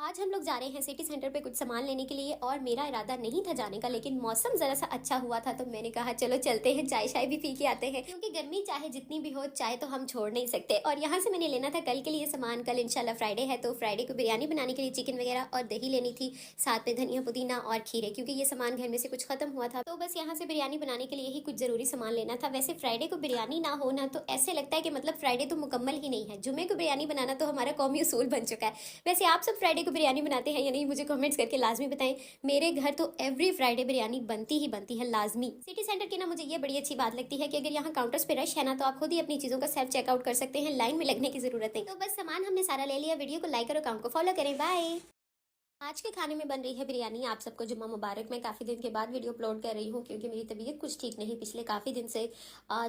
आज हम लोग जा रहे हैं सिटी सेंटर पे कुछ सामान लेने के लिए और मेरा इरादा नहीं था जाने का, लेकिन मौसम जरा सा अच्छा हुआ था तो मैंने कहा चलो चलते हैं, चाय शाय भी पी के आते हैं, क्योंकि गर्मी चाहे जितनी भी हो चाय तो हम छोड़ नहीं सकते। और यहाँ से मैंने लेना था कल के लिए सामान। कल इंशाल्लाह फ्राइडे है तो फ्राइडे को बिरयानी बनाने के लिए चिकन वगैरह और दही लेनी थी, साथ में धनिया पुदीना और खीरे, क्योंकि ये सामान घर में से कुछ खत्म हुआ था। तो बस यहाँ से बिरयानी बनाने के लिए ही कुछ जरूरी सामान लेना था। वैसे फ्राइडे को बिरयानी ना होना तो ऐसे लगता है कि मतलब फ्राइडे तो मुकम्मल ही नहीं है। जुमे को बिरयानी बनाना तो हमारा कौमी उसूल बन चुका है। वैसे आप सब फ्राइडे को बिरयानी बनाते हैं या नहीं, मुझे कमेंट्स करके लाजमी बताएं। मेरे घर तो एवरी फ्राइडे बिरयानी बनती ही बनती है, लाजमी। सिटी सेंटर की ना मुझे ये बड़ी अच्छी बात लगती है कि अगर यहाँ काउंटर्स पे रश है ना तो आप खुद ही अपनी चीजों का सेल्फ चेकआउट कर सकते हैं, लाइन में लगने की जरूरत नहीं। तो बस सामान हमने सारा ले लिया। वीडियो को लाइक और अकाउंट को फॉलो करें। बाय। आज के खाने में बन रही है बिरयानी। आप सबको जुम्मा मुबारक। मैं काफ़ी दिन के बाद वीडियो अपलोड कर रही हूँ क्योंकि मेरी तबीयत कुछ ठीक नहीं पिछले काफ़ी दिन से।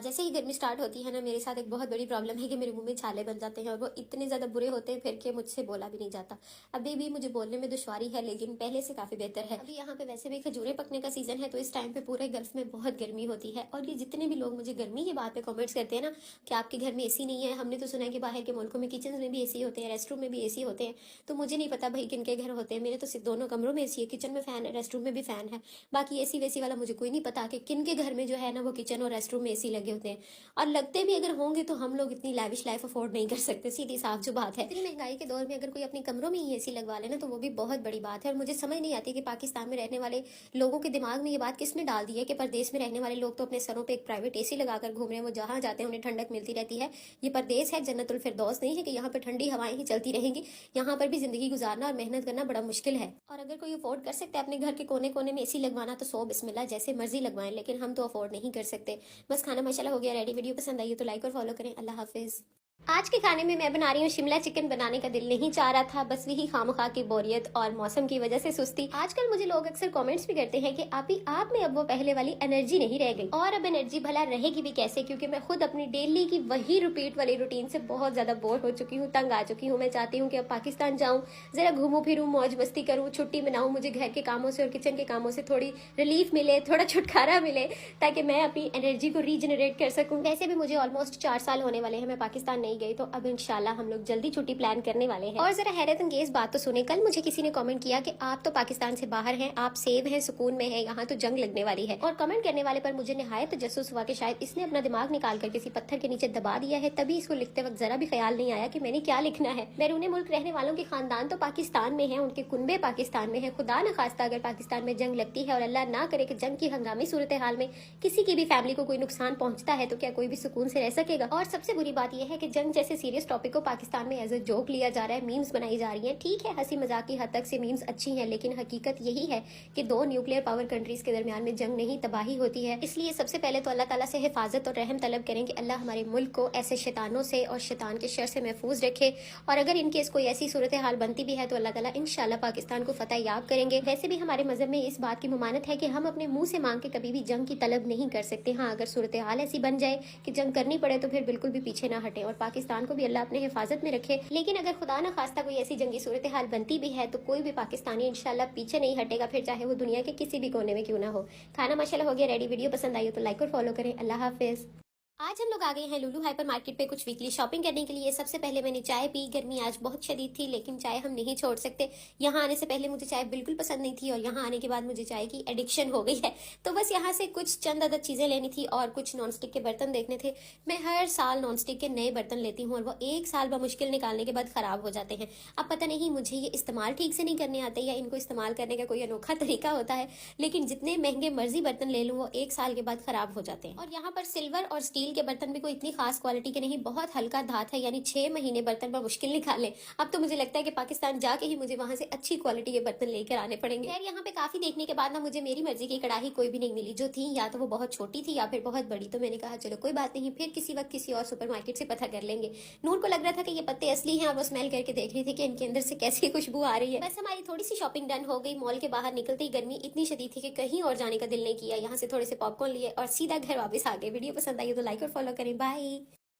जैसे ही गर्मी स्टार्ट होती है ना, मेरे साथ एक बहुत बड़ी प्रॉब्लम है कि मेरे मुंह में छाले बन जाते हैं और वो इतने ज़्यादा बुरे होते हैं फिर कि मुझसे बोला भी नहीं जाता। अभी भी मुझे बोलने में दुश्वारी है, लेकिन पहले से काफ़ी बेहतर है। अभी यहाँ पे वैसे भी खजूरें पकने का सीज़न है तो इस टाइम पे पूरे गल्फ में बहुत गर्मी होती है। और ये जितने भी लोग मुझे गर्मी की बात पे कॉमेंट्स करते हैं ना कि आपके घर में एसी नहीं है, हमने तो सुना है कि बाहर के मुल्कों में किचन में भी एसी होते हैं, रेस्ट रूम में भी एसी होते हैं। तो मुझे नहीं पता भाई किन के घर होते हैं। मेरे तो सिर्फ दोनों कमरों में एसी है, किचन में फैन है, रेस्ट रूम में भी फैन है। बाकी एसी वेसी वाला मुझे कोई नहीं पता कि किन के घर में जो है ना वो किचन और रेस्ट रूम में एसी लगे होते हैं। और लगते भी अगर होंगे तो हम लोग इतनी लाविश लाइफ अफोर्ड नहीं कर सकते, सीधी साफ जो बात है। इतनी महंगाई के दौर में अगर कोई अपने कमरों में ही एसी लगवा लेना तो वो भी बहुत बड़ी बात है। और मुझे समझ नहीं आती कि पाकिस्तान में रहने वाले लोगों के दिमाग में ये बात किसने डाल दी है कि परदेश में रहने वाले लोग तो अपने सरों पर एक प्राइवेट एसी लगाकर घूम रहे हैं, वो जहाँ जाते हैं उन्हें ठंडक मिलती रहती है। ये परदेश है, जन्नतुल फिरदौस नहीं है कि यहाँ पर ठंडी हवाएं ही चलती रहेंगी। यहाँ पर भी जिंदगी गुजारना और मेहनत करना बड़ा मुश्किल है। और अगर कोई अफोर्ड कर सकते हैं अपने घर के कोने कोने में एसी लगवाना तो सो बिस्मिल्लाह, जैसे मर्जी लगवाएं, लेकिन हम तो अफोर्ड नहीं कर सकते। बस खाना माशाल्लाह हो गया रेडी। वीडियो पसंद आई हो तो लाइक और फॉलो करें। अल्लाह हाफिज। आज के खाने में मैं बना रही हूँ शिमला चिकन। बनाने का दिल नहीं चाह रहा था, बस यही खामखा की बोरियत और मौसम की वजह से सुस्ती। आजकल मुझे लोग अक्सर कमेंट्स भी करते हैं कि आप में अब वो पहले वाली एनर्जी नहीं रह गई। और अब एनर्जी भला रहेगी भी कैसे, क्योंकि मैं खुद अपनी डेली की वही रिपीट वाली रूटीन से बहुत ज्यादा बोर हो चुकी हूँ, तंग आ चुकी हूँ। मैं चाहती हूँ कि अब पाकिस्तान जाऊँ, जरा घूमू फिरूँ, मौज मस्ती करूँ, छुट्टी मनाऊँ, मुझे घर के कामों से और किचन के कामों से थोड़ी रिलीफ मिले, थोड़ा छुटकारा मिले, ताकि मैं अपनी एनर्जी को रीजनरेट कर सकूँ। वैसे भी मुझे ऑलमोस्ट 4 साल होने वाले हैं मैं पाकिस्तान नहीं गई, तो अब इंशाल्लाह हम लोग जल्दी छुट्टी प्लान करने वाले हैं। और जरा हैरत अंगेज बात तो सुने। कल मुझे किसी ने कमेंट किया कि आप तो पाकिस्तान से बाहर हैं, आप सेव हैं, सुकून में हैं, यहाँ तो जंग लगने वाली है। और कमेंट करने वाले पर मुझे निहायत तजस्सुस हुआ कि शायद इसने अपना दिमाग निकाल कर किसी पत्थर के नीचे दबा दिया है, तभी इसको लिखते वक्त जरा भी ख्याल नहीं आया कि मैंने क्या लिखना है। बैरूनी मुल्क रहने वालों के खानदान तो पाकिस्तान में है, उनके कुनबे पाकिस्तान में है। खुदा न खास्ता अगर पाकिस्तान में जंग लगती है और अल्लाह ना करे कि जंग की हंगामी सूरत हाल में किसी की भी फैमिली को कोई नुकसान पहुंचता है, तो क्या कोई भी सुकून से रह सकेगा। और सबसे बुरी बात यह है कि जंग जैसे सीरियस टॉपिक को पाकिस्तान में एज ए जोक लिया जा रहा है, मीम्स बनाई जा रही हैं। ठीक है, हंसी मजाक की हद तक से मीम्स अच्छी हैं, लेकिन हकीकत यही है कि 2 न्यूक्लियर पावर कंट्रीज के दरमियान में जंग नहीं तबाही होती है। इसलिए सबसे पहले तो अल्लाह ताला से हिफाजत और रहम तलब करें कि अल्लाह हमारे मुल्क को ऐसे शैतानों से और शैतान के शर से महफूज रखे। और अगर इनकेस कोई ऐसी सूरत हाल बनती भी है तो अल्लाह ताला इंशाल्लाह पाकिस्तान को फतह याब करेंगे। वैसे भी हमारे मजहब में इस बात की ममानत है कि हम अपने मुंह से मांग के कभी भी जंग की तलब नहीं कर सकते। हाँ, अगर सूरत हाल ऐसी बन जाए कि जंग करनी पड़े तो फिर बिल्कुल भी पीछे ना हटे और पाकिस्तान को भी अल्लाह अपने हिफाजत में रखे। लेकिन अगर खुदा न खास्ता कोई ऐसी जंगी सूरत हाल बनती भी है तो कोई भी पाकिस्तानी इंशाल्लाह पीछे नहीं हटेगा, फिर चाहे वो दुनिया के किसी भी कोने में क्यों ना हो। खाना माशाल्लाह हो गया रेडी। वीडियो पसंद आई हो तो लाइक और फॉलो करें। अल्लाह हाफिज। आज हम लोग आ गए हैं लुलु हाइपर मार्केट पे कुछ वीकली शॉपिंग करने के लिए। सबसे पहले मैंने चाय पी। गर्मी आज बहुत शदीद थी, लेकिन चाय हम नहीं छोड़ सकते। यहाँ आने से पहले मुझे चाय बिल्कुल पसंद नहीं थी और यहाँ आने के बाद मुझे चाय की एडिक्शन हो गई है। तो बस यहाँ से कुछ चंद अदद चीज़ें लेनी थी और कुछ नॉन स्टिक के बर्तन देखने थे। मैं हर साल नॉन स्टिक के नए बर्तन लेती हूँ और वो एक साल मुश्किल निकालने के बाद ख़राब हो जाते हैं। अब पता नहीं मुझे ये इस्तेमाल ठीक से नहीं करने आते या इनको इस्तेमाल करने का कोई अनोखा तरीका होता है, लेकिन जितने महंगे मर्जी बर्तन ले लूँ वो एक साल के बाद ख़राब हो जाते हैं। और यहाँ पर सिल्वर और स्टील के बर्तन भी कोई खास क्वालिटी के नहीं, बहुत हल्का धात है, यानी 6 महीने बर्तन पर मुश्किल निकाले। अब तो मुझे लगता है कि पाकिस्तान जाके ही मुझे वहां से अच्छी क्वालिटी के बर्तन लेकर आने पड़ेंगे। यार यहाँ पे काफी देखने के बाद ना मुझे मेरी मर्जी की कढ़ाई कोई भी नहीं मिली। जो थी या तो वो बहुत छोटी थी या फिर बहुत बड़ी। तो मैंने कहा चलो कोई बात नहीं, फिर किसी वक्त किसी और सुपरमार्केट से पता कर लेंगे। नूर को लग रहा था कि ये पत्ते असली हैं और वो स्मेल करके देख रही थी कि इनके अंदर से कैसी खुशबू आ रही है। बस हमारी थोड़ी सी शॉपिंग डन हो गई। मॉल के बाहर निकलते ही गर्मी इतनी शदीद थी कि कहीं और जाने का दिल नहीं किया। यहाँ से थोड़े से पॉपकॉर्न लिए और सीधा घर वापस आ गए। वीडियो पसंद आई तो लाइक और फॉलो करें। बाय।